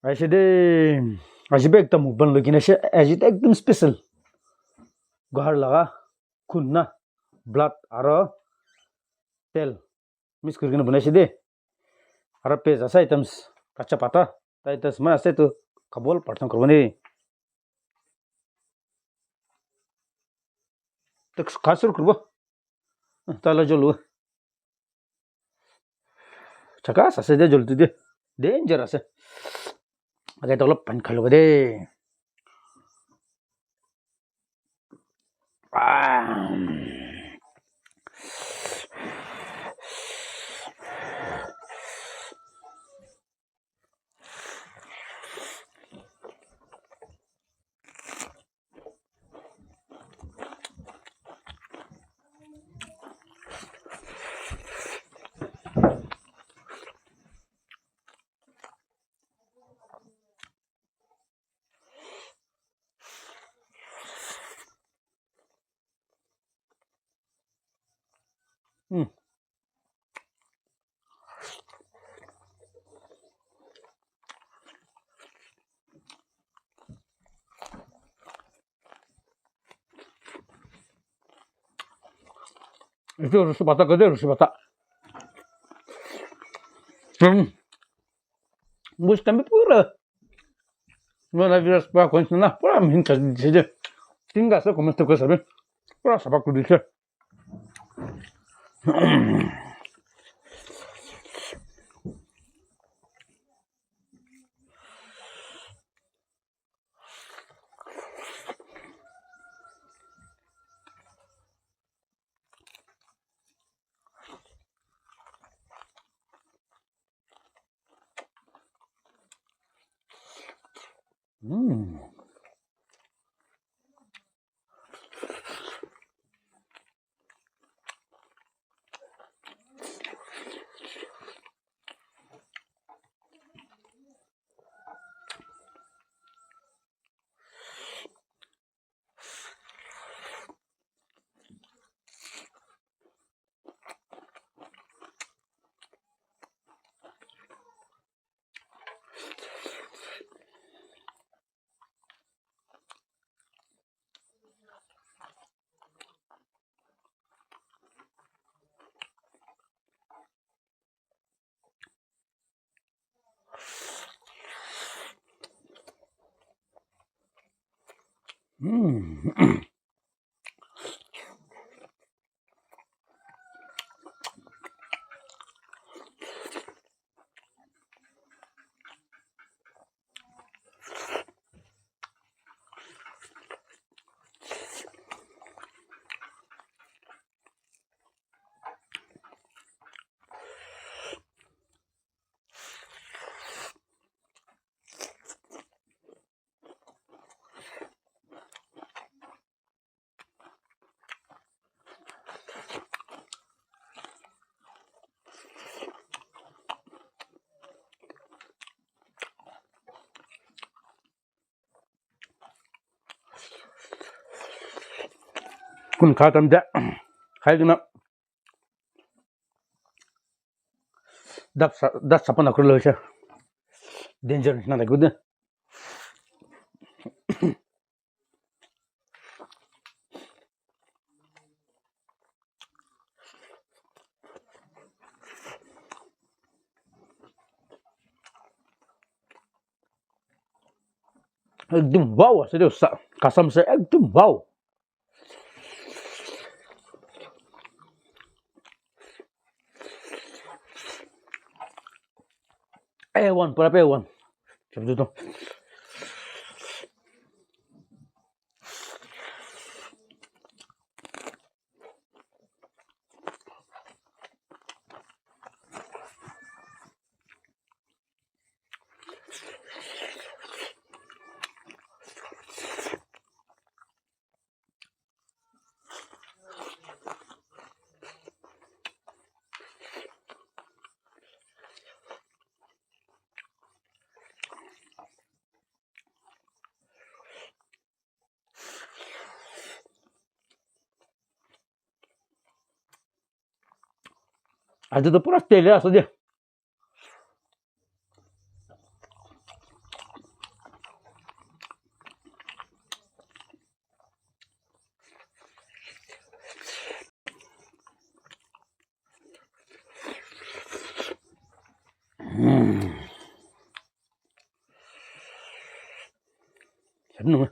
Asyide ajibe ekta mukbang loikina ase ajita ekdom special gohar laga khun na blood aro tel mix kurikena banaise de aro page asa items kacha pata ta items ma ase to kabol partang korbani tak khasur kurbo tala jolu chakas ase de joltu de danger ase age tolop pan khalo de itu rusu bata gede rusu bata bus kami pura mana viras pa konsna pura minta de tinggal so como esto que sabe pura sabaku dice kun khatam da khaiduna dap sapana kurlo se danger na da good ekdom wow ase de kasam se ekdom wow A1 pura A1 sabdo to aja to pura tele ase de nung